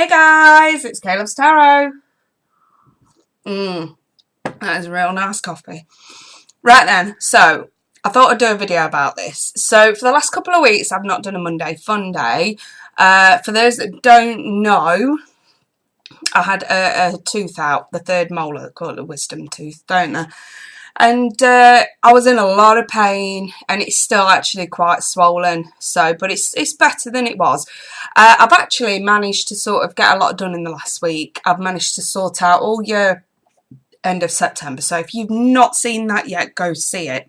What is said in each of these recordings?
Hey guys, it's Kaylovestarot. That is a real nice coffee. Right then, so I thought I'd do a video about this. So for the last couple of weeks, I've not done a Monday Funday. For those that don't know, I had a tooth out, the third molar, they call it a wisdom tooth, don't they? And I was in a lot of pain, and it's still actually quite swollen. So, but it's better than it was. I've actually managed to sort of get a lot done in the last week. I've managed to sort out all your end of September. So if you've not seen that yet, go see it.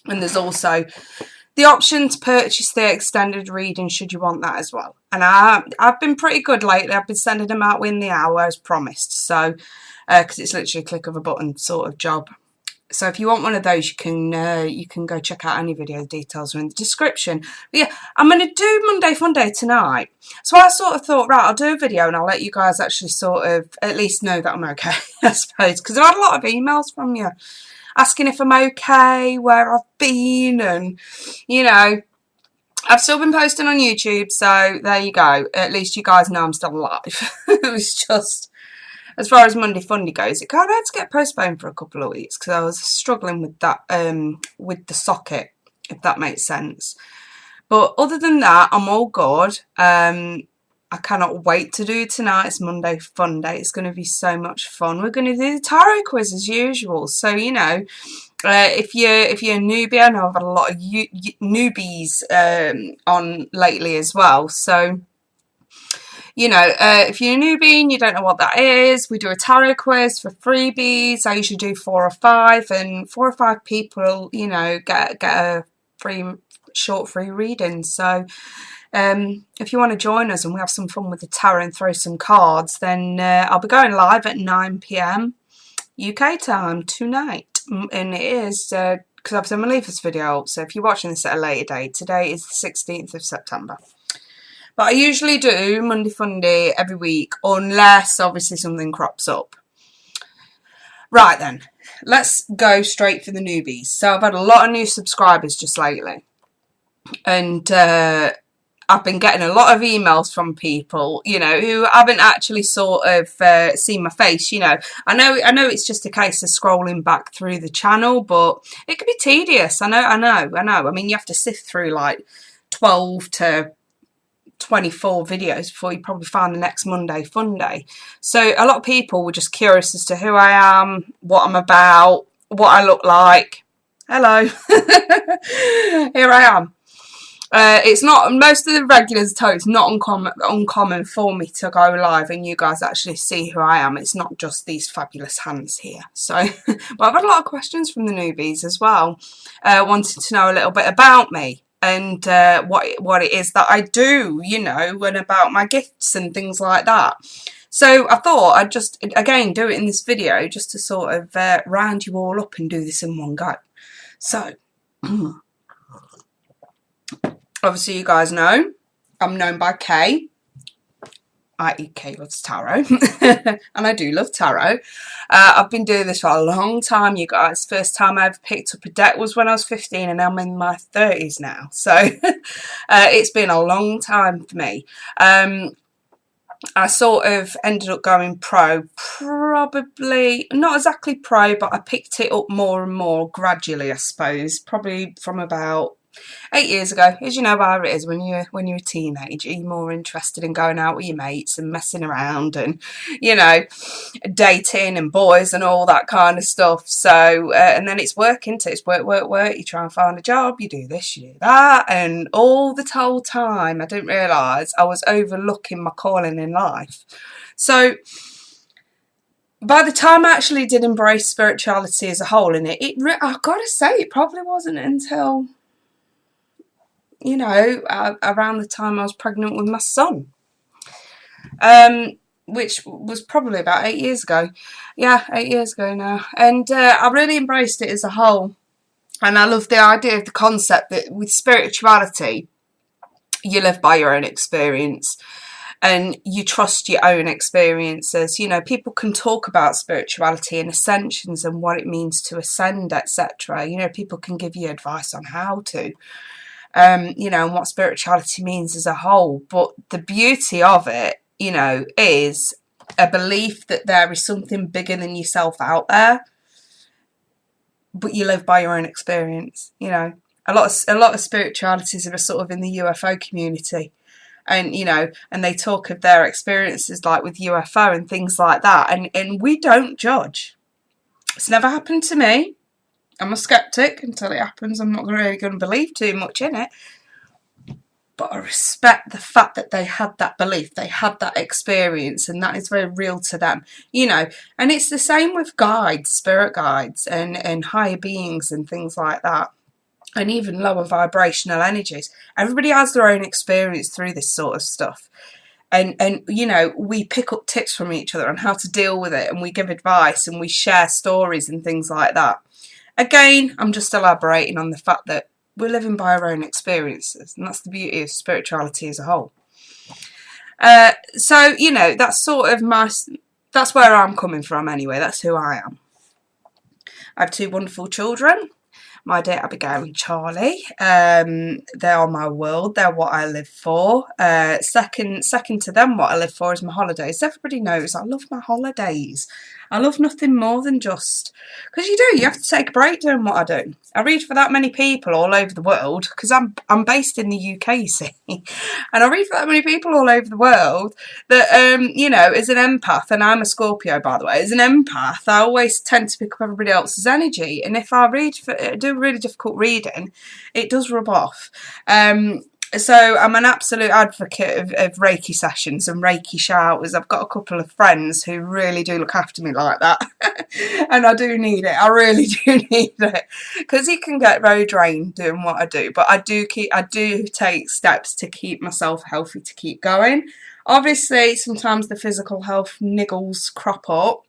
And there's also the option to purchase the extended reading should you want that as well. And I've been pretty good lately. I've been sending them out within the hour as promised. So, because it's literally a click of a button sort of job. So if you want one of those, you can go check out any video. Details are in the description. But yeah, I'm going to do Monday Funday tonight. So I sort of thought, right, I'll do a video and I'll let you guys actually sort of at least know that I'm okay, I suppose. Because I've had a lot of emails from you asking if I'm okay, where I've been, and, you know, I've still been posting on YouTube. So there you go. At least you guys know I'm still alive. It was just... As far as Monday Funday goes, it kind of had to get postponed for a couple of weeks because I was struggling with that, with the socket, if that makes sense. But other than that, I'm all good. I cannot wait to do tonight's Monday Funday. It's going to be so much fun. We're going to do the tarot quiz as usual. So, you know, if you're a newbie, I know I've had a lot of newbies on lately as well. So... You know, if you're a newbie and you don't know what that is, we do a tarot quiz for freebies. I usually do 4 or 5, and 4 or 5 people, you know, get a short free reading. So if you want to join us and we have some fun with the tarot and throw some cards, then I'll be going live at 9 PM UK time tonight. And it is, because obviously I'm going to leave this video up, so if you're watching this at a later date, today is the 16th of September. But I usually do Monday Funday every week, unless obviously something crops up. Right then, let's go straight for the newbies. So I've had a lot of new subscribers just lately. And I've been getting a lot of emails from people, you know, who haven't actually sort of seen my face, you know. I know it's just a case of scrolling back through the channel, but it can be tedious. I know. I mean, you have to sift through like 12 to 24 videos before you probably find the next Monday Funday. So a lot of people were just curious as to who I am, what I'm about, what I look like. Hello. Here I am. It's not, most of the regulars tell it's not uncommon for me to go live and you guys actually see who I am. It's not just these fabulous hands here. So, but I've had a lot of questions from the newbies as well, wanting to know a little bit about me. And what it is that I do, you know, and about my gifts and things like that. So I thought I'd just, again, do it in this video just to sort of round you all up and do this in one go. So, obviously you guys know, I'm known by Kay. I.e. Kay loves tarot, and I do love tarot. I've been doing this for a long time, you guys. First time I ever picked up a deck was when I was 15, and I'm in my 30s now. So it's been a long time for me. I sort of ended up going pro, probably, not exactly pro, but I picked it up more and more gradually, I suppose, probably from about 8 years ago. As you know how it is when you're a teenager, you're more interested in going out with your mates and messing around and, you know, dating and boys and all that kind of stuff. So and then it's work, isn't it? It's work. You try and find a job, you do this, you do that, and all the whole time I didn't realise I was overlooking my calling in life. So by the time I actually did embrace spirituality as a whole in it, I've got to say, it probably wasn't until, you know, around the time I was pregnant with my son, which was probably about 8 years ago. Yeah, 8 years ago now. And I really embraced it as a whole. And I love the idea of the concept that with spirituality, you live by your own experience and you trust your own experiences. You know, people can talk about spirituality and ascensions and what it means to ascend, etc. You know, people can give you advice on how to. You know, and what spirituality means as a whole. But the beauty of it you know, is a belief that there is something bigger than yourself out there, but you live by your own experience. You know, a lot of spiritualities are sort of in the UFO community, and you know, and they talk of their experiences like with UFO and things like that, and we don't judge. It's never happened to me. I'm a skeptic until it happens. I'm not really going to believe too much in it. But I respect the fact that they had that belief, they had that experience, and that is very real to them, you know. And it's the same with guides, spirit guides, and higher beings and things like that, and even lower vibrational energies. Everybody has their own experience through this sort of stuff. And you know, we pick up tips from each other on how to deal with it, and we give advice, and we share stories and things like that. Again, I'm just elaborating on the fact that we're living by our own experiences, and that's the beauty of spirituality as a whole. So, you know, that's sort of that's where I'm coming from anyway. That's who I am. I have 2 wonderful children, my dear Abigail and Charlie. They are my world. They're what I live for. Second to them, what I live for is my holidays. Everybody knows I love my holidays. I love nothing more than just... Because you have to take a break doing what I do. I read for that many people all over the world, because I'm based in the UK, you see. And I read for that many people all over the world that, you know, as an empath, and I'm a Scorpio, by the way, as an empath, I always tend to pick up everybody else's energy. And if I do a really difficult reading, it does rub off. So I'm an absolute advocate of Reiki sessions and Reiki showers. I've got a couple of friends who really do look after me like that. And I do need it. I really do need it. Because you can get very drained doing what I do. But I do take steps to keep myself healthy, to keep going. Obviously, sometimes the physical health niggles crop up.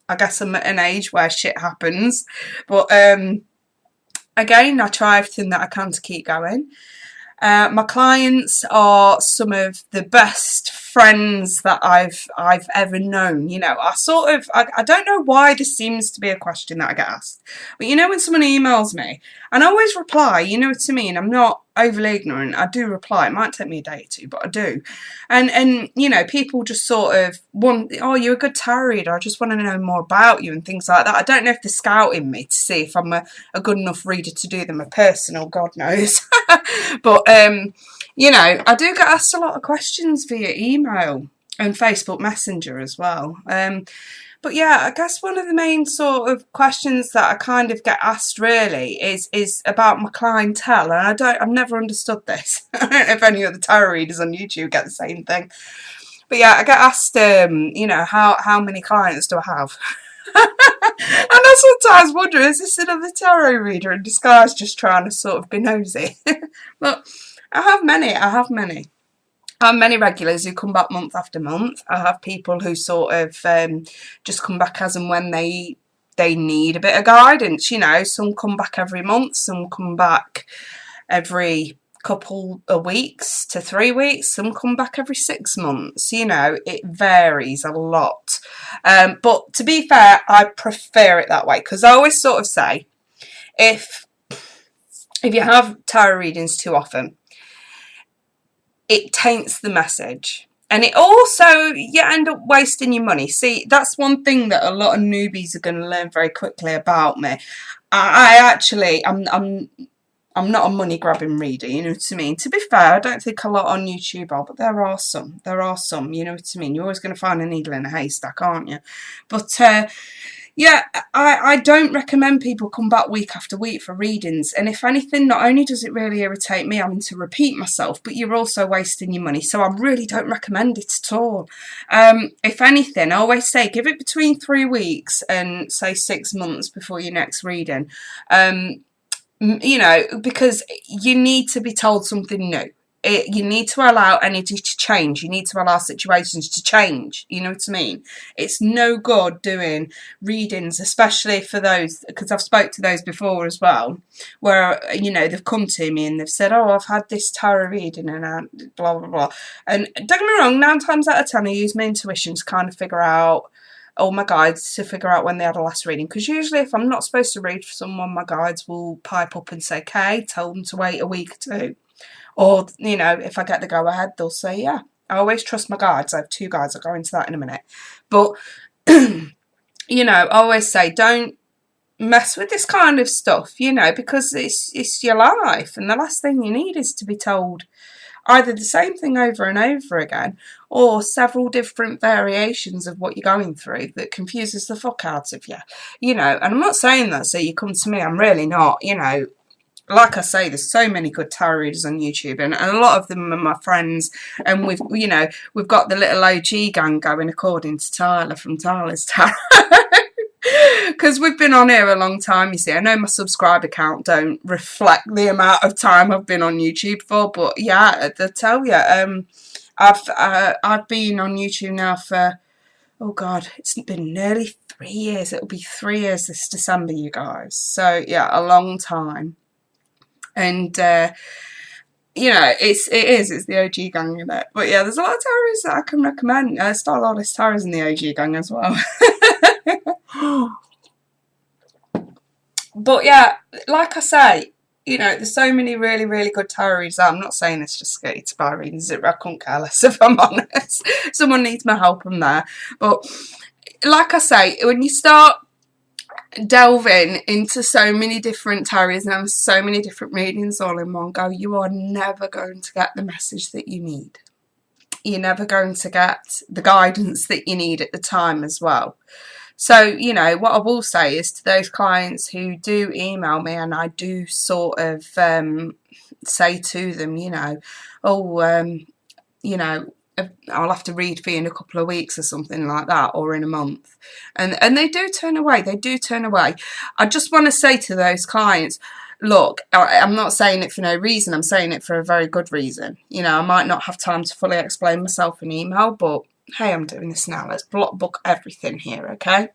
I guess I'm at an age where shit happens. But again, I try everything that I can to keep going. My clients are some of the best friends that I've ever known. You know, I don't know why this seems to be a question that I get asked, but you know, when someone emails me, and I always reply, you know what I mean, I'm not overly ignorant, I do reply. It might take me a day or two, but I do. And you know, people just sort of want, oh, you're a good tarot reader, I just want to know more about you and things like that. I don't know if they're scouting me to see if I'm a good enough reader to do them a personal, God knows. But you know, I do get asked a lot of questions via email and Facebook Messenger as well. But yeah, I guess one of the main sort of questions that I kind of get asked really is about my clientele, and I've never understood this. I don't know if any other tarot readers on YouTube get the same thing. But yeah, I get asked, you know, how many clients do I have? And I sometimes wonder, is this another tarot reader in disguise just trying to sort of be nosy? But I have many. I have many regulars who come back month after month. I have people who sort of just come back as and when they need a bit of guidance. You know, some come back every month, some come back every couple of weeks to 3 weeks, some come back every 6 months. You know, it varies a lot. But to be fair, I prefer it that way, because I always sort of say, if you have tarot readings too often, it taints the message. And it also, you end up wasting your money. See, that's one thing that a lot of newbies are going to learn very quickly about me. I'm not a money grabbing reader, you know what I mean? To be fair, I don't think a lot on YouTube are, but there are some, you know what I mean? You're always going to find a needle in a haystack, aren't you? But yeah, I don't recommend people come back week after week for readings. And if anything, not only does it really irritate me having to repeat myself, but you're also wasting your money. So I really don't recommend it at all. If anything, I always say give it between 3 weeks and say 6 months before your next reading. You know, because you need to be told something new. You need to allow energy to change. You need to allow situations to change. You know what I mean? It's no good doing readings, especially for those, because I've spoke to those before as well, where, you know, they've come to me and they've said, oh, I've had this tarot reading and blah, blah, blah. And don't get me wrong, 9 times out of 10, I use my intuition to kind of figure out, all my guides to figure out when they had a last reading, because usually if I'm not supposed to read for someone, my guides will pipe up and say, okay, tell them to wait a week or 2. Or, you know, if I get the go ahead, they'll say, yeah, I always trust my guides. I have 2 guides. I'll go into that in a minute. But, you know, I always say, don't mess with this kind of stuff, you know, because it's your life, and the last thing you need is to be told either the same thing over and over again, or several different variations of what you're going through that confuses the fuck out of you, you know. And I'm not saying that so you come to me, I'm really not, you know. Like I say, there's so many good tarot readers on YouTube, and a lot of them are my friends, and we've got the little OG gang going, according to Tyler from Tyler's Tarot. Because we've been on here a long time, you see. I know my subscriber count don't reflect the amount of time I've been on YouTube for, but yeah, I tell you, I've been on YouTube now for, oh God, it's been nearly 3 years. It'll be 3 years this December, you guys. So yeah, a long time. And you know, it's the OG gang in it. But yeah, there's a lot of tarots that I can recommend. Star Lotus Tarot's in the OG gang as well. But yeah, like I say, you know, there's so many really, really good tarot readers. I'm not saying it's just scary to buy readings. I couldn't care less, if I'm honest. Someone needs my help, I'm there. But like I say, when you start delving into so many different tarots and having so many different readings all in one go, you are never going to get the message that you need. You're never going to get the guidance that you need at the time as well. So, you know, what I will say is to those clients who do email me, and I do sort of say to them, you know, oh, you know, I'll have to read for you in a couple of weeks or something like that, or in a month. And they do turn away. They do turn away. I just want to say to those clients, look, I'm not saying it for no reason. I'm saying it for a very good reason. You know, I might not have time to fully explain myself in email, but hey, I'm doing this now. Let's block book everything here, okay?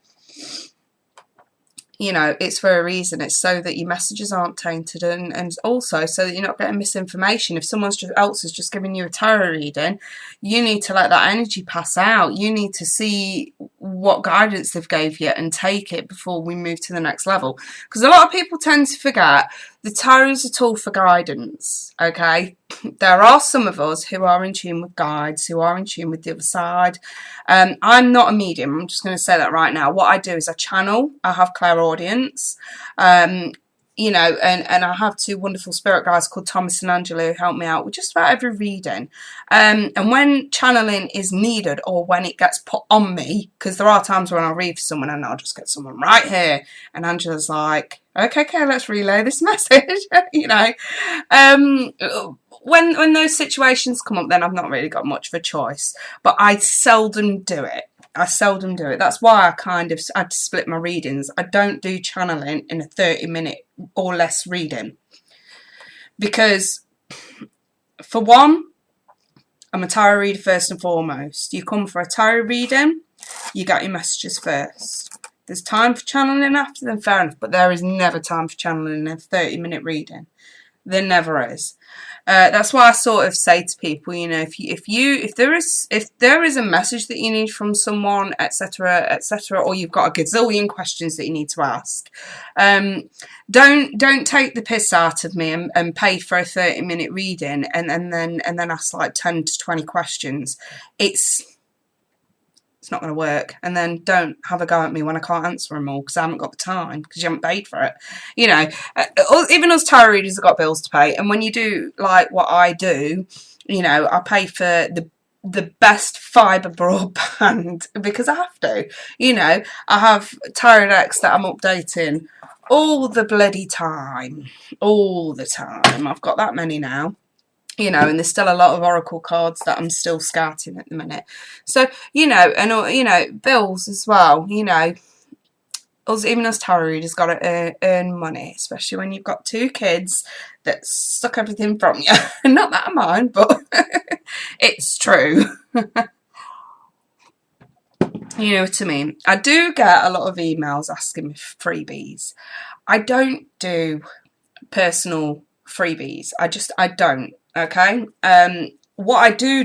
You know, it's for a reason. It's so that your messages aren't tainted, and also so that you're not getting misinformation. If someone else is just giving you a tarot reading, you need to let that energy pass out. You need to see what guidance they've gave you and take it before we move to the next level. Because a lot of people tend to forget the tarot is a tool for guidance, okay? There are some of us who are in tune with guides, who are in tune with the other side. I'm not a medium. I'm just going to say that right now. What I do is I channel. I have clairaudience. You know, and I have 2 wonderful spirit guides called Thomas and Angela who help me out with just about every reading. And when channeling is needed, or when it gets put on me, because there are times when I'll read for someone and I'll just get someone right here, and Angela's like, okay, let's relay this message, you know. When those situations come up, then I've not really got much of a choice. But I seldom do it. That's why I split my readings. I don't do channeling in a 30-minute or less reading. Because, for one, I'm a tarot reader first and foremost. You come for a tarot reading, you get your messages first. There's time for channeling after, then fair enough. But there is never time for channeling in a 30-minute reading. There never is. That's why I sort of say to people, you know, if there is a message that you need from someone, etc., or you've got a gazillion questions that you need to ask, don't take the piss out of me and pay for a 30-minute reading and then ask like 10 to 20 questions. It's not going to work. And then don't have a go at me when I can't answer them all because I haven't got the time, because you haven't paid for it. You know, even us tarot readers have got bills to pay. And when you do like what I do, you know, I pay for the best fibre broadband because I have to. You know, I have tarot decks that I'm updating all the bloody time. All the time. I've got that many now. You know, and there's still a lot of oracle cards that I'm still scouting at the minute. So, you know, and, you know, bills as well, you know. Even us tarot readers got to earn money, especially when you've got 2 kids that suck everything from you. Not that I mind, but it's true. You know what I mean? I do get a lot of emails asking me for freebies. I don't do personal freebies. I don't. Okay, what I do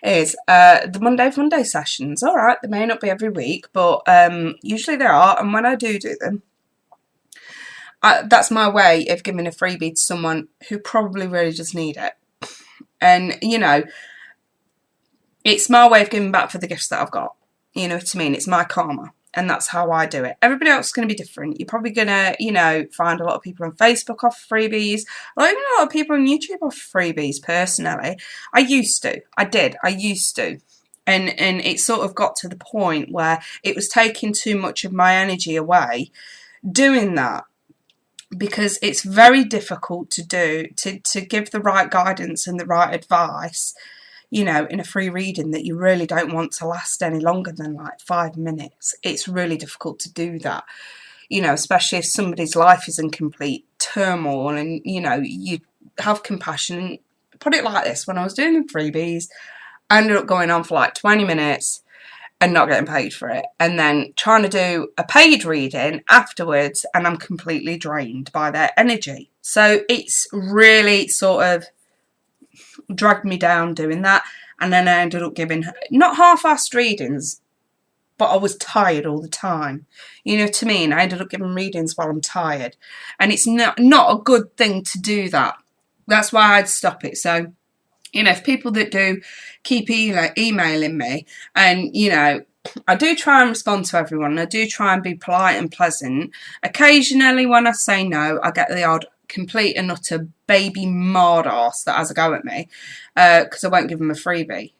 is the Monday sessions. All right, they may not be every week, but usually they are. And when I do them, that's my way of giving a freebie to someone who probably really just need it. And, you know, it's my way of giving back for the gifts that I've got. You know what I mean? It's my karma. And that's how I do it. Everybody else is going to be different. You're probably going to, you know, find a lot of people on Facebook off freebies. Or even a lot of people on YouTube off freebies, personally. I used to. I used to. And it sort of got to the point where it was taking too much of my energy away doing that. Because it's very difficult to do, to give the right guidance and the right advice, you know, in a free reading that you really don't want to last any longer than like 5 minutes. It's really difficult to do that, you know, especially if somebody's life is in complete turmoil and, you know, you have compassion. Put it like this, when I was doing the freebies, I ended up going on for like 20 minutes and not getting paid for it, and then trying to do a paid reading afterwards, and I'm completely drained by their energy. So it's really sort of dragged me down doing that, and then I ended up giving not half-assed readings, but I was tired all the time. You know what I mean? I ended up giving readings while I'm tired, and it's not a good thing to do that. That's why I'd stop it. So, you know, if people that do keep emailing me, and, you know, I do try and respond to everyone. I do try and be polite and pleasant. Occasionally when I say no, I get the odd complete and utter baby mard arse that has a go at me, because I won't give them a freebie,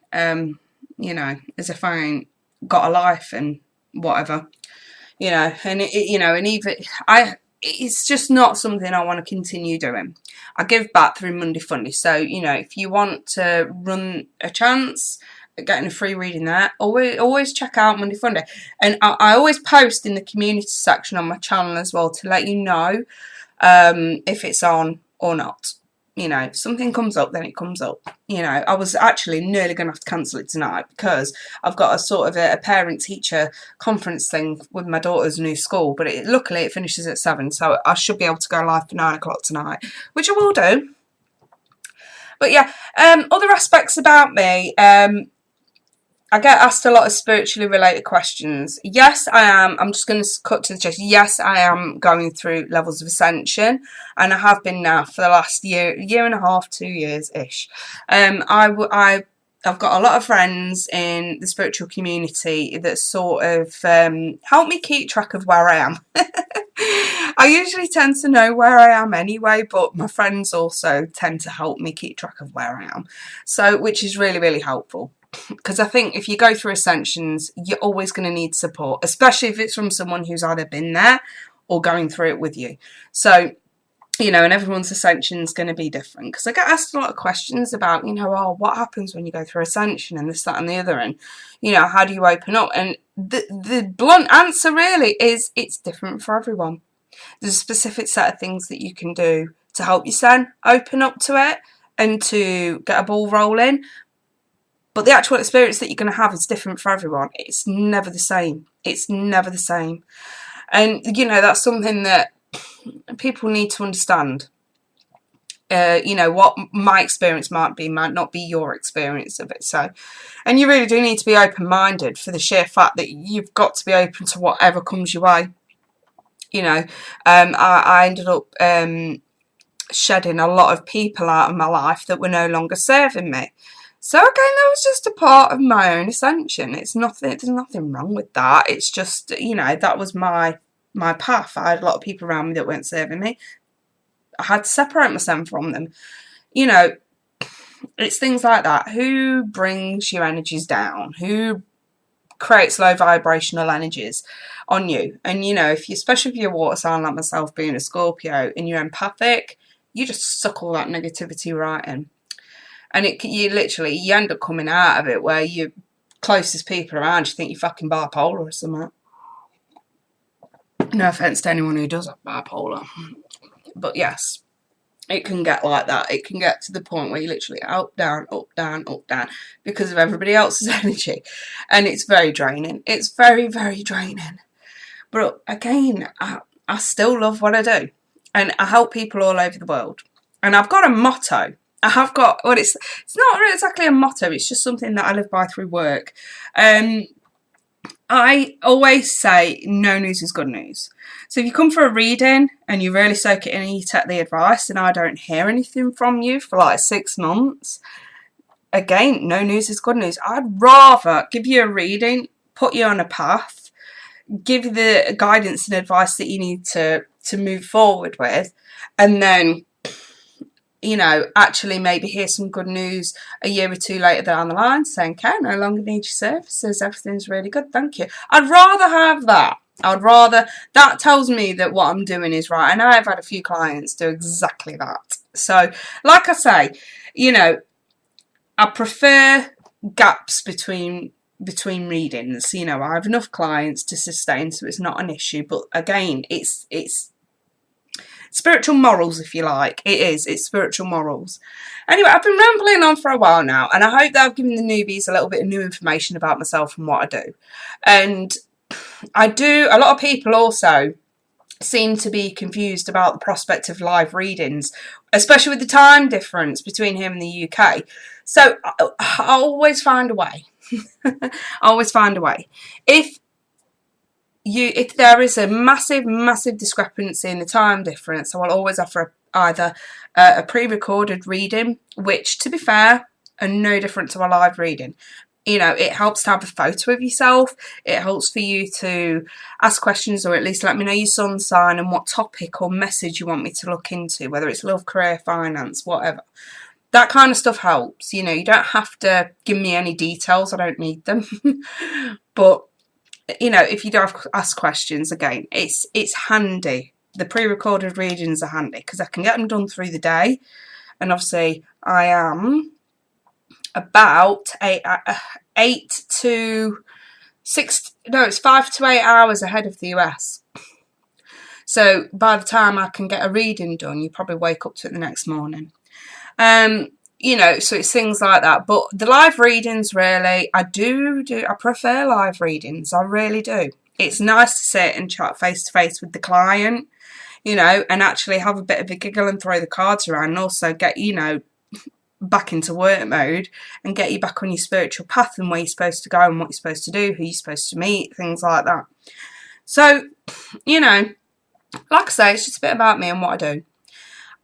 you know, as if I ain't got a life and whatever, you know. And you know, and even it's just not something I want to continue doing. I give back through Monday Funday. So, you know, if you want to run a chance at getting a free reading there, always check out Monday Funday. And I always post in the community section on my channel as well to let you know if it's on or not. You know, if something comes up, then it comes up. You know, I was actually nearly going to have to cancel it tonight because I've got a sort of a parent-teacher conference thing with my daughter's new school, but luckily it finishes at 7, so I should be able to go live for 9 o'clock tonight, which I will do. But yeah, other aspects about me, I get asked a lot of spiritually related questions. Yes, I am. I'm just going to cut to the chase. Yes, I am going through levels of ascension, and I have been now for the last year and a half, 2 years-ish. I've got a lot of friends in the spiritual community that sort of help me keep track of where I am. I usually tend to know where I am anyway, but my friends also tend to help me keep track of where I am. So, which is really, really helpful. Because I think if you go through ascensions, you're always going to need support, especially if it's from someone who's either been there or going through it with you. So, you know, and everyone's ascension is going to be different. Because I get asked a lot of questions about, you know, oh, what happens when you go through ascension and this, that and the other, and, you know, how do you open up? And the blunt answer really is it's different for everyone. There's a specific set of things that you can do to help you open up to it and to get a ball rolling. But the actual experience that you're going to have is different for everyone. It's never the same. It's never the same. And, you know, that's something that people need to understand. You know, what my experience might not be your experience of it. So, and you really do need to be open-minded for the sheer fact that you've got to be open to whatever comes your way. You know, I ended up shedding a lot of people out of my life that were no longer serving me. So again, that was just a part of my own ascension. It's nothing. There's nothing wrong with that. It's just, you know, that was my path. I had a lot of people around me that weren't serving me. I had to separate myself from them. You know, it's things like that. Who brings your energies down? Who creates low vibrational energies on you? And, you know, especially if you're a water sign like myself, being a Scorpio, and you're empathic, you just suck all that negativity right in. And you end up coming out of it where your closest people around, you think you're fucking bipolar or something. No offence to anyone who does have bipolar. But yes, it can get like that. It can get to the point where you're literally up, down, up, down, up, down because of everybody else's energy. And it's very draining. It's very, very draining. But again, I still love what I do. And I help people all over the world. And I've got a motto. I have got, well, it's not exactly a motto, it's just something that I live by through work. I always say no news is good news. So if you come for a reading and you really soak it in and you take the advice and I don't hear anything from you for like 6 months, again, no news is good news. I'd rather give you a reading, put you on a path, give you the guidance and advice that you need to move forward with, and then, you know, actually maybe hear some good news a year or two later down the line saying, okay, I no longer need your services, everything's really good, thank you. I'd rather have that. That tells me that what I'm doing is right. And I've had a few clients do exactly that. So, like I say, you know, I prefer gaps between readings. You know, I have enough clients to sustain, so it's not an issue. But again, it's spiritual morals, if you like. It's spiritual morals. Anyway, I've been rambling on for a while now, and I hope that I've given the newbies a little bit of new information about myself and what I do. And a lot of people also seem to be confused about the prospect of live readings, especially with the time difference between here and the UK. So I always find a way. I always find a way. If there is a massive discrepancy in the time difference, I will always offer either a pre-recorded reading, which, to be fair, are no different to a live reading. You know, it helps to have a photo of yourself. It helps for you to ask questions, or at least let me know your sun sign and what topic or message you want me to look into, whether it's love, career, finance, whatever. That kind of stuff helps. You know, you don't have to give me any details. I don't need them. But, you know, if you do ask questions, again, it's handy. The pre-recorded readings are handy because I can get them done through the day. And obviously, I am about 5 to 8 hours ahead of the US. So by the time I can get a reading done, you probably wake up to it the next morning. You know, so it's things like that. But the live readings, really, I prefer live readings. I really do. It's nice to sit and chat face to face with the client, you know, and actually have a bit of a giggle and throw the cards around, and also get, you know, back into work mode and get you back on your spiritual path and where you're supposed to go and what you're supposed to do, who you're supposed to meet, things like that. So, you know, like I say, it's just a bit about me and what I do.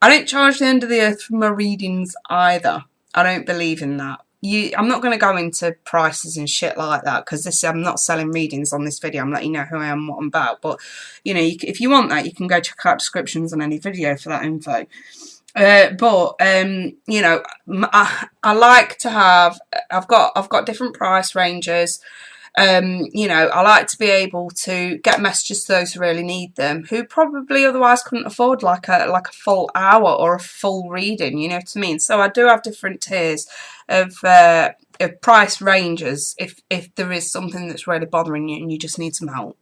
I don't charge the end of the earth for my readings either. I don't believe in that. I'm not going to go into prices and shit like that, because I'm not selling readings on this video. I'm letting you know who I am and what I'm about. But, you know, if you want that, you can go check out descriptions on any video for that info. You know, I like to have, I've got different price ranges. You know, I like to be able to get messages to those who really need them, who probably otherwise couldn't afford like a full hour or a full reading, you know what I mean? So I do have different tiers of price ranges if there is something that's really bothering you and you just need some help.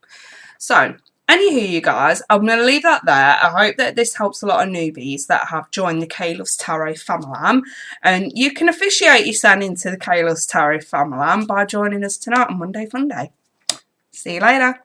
So, anywho, you guys, I'm going to leave that there. I hope that this helps a lot of newbies that have joined the Kaylovestarot family. And you can officiate your son into the Kaylovestarot family by joining us tonight on Monday Funday. See you later.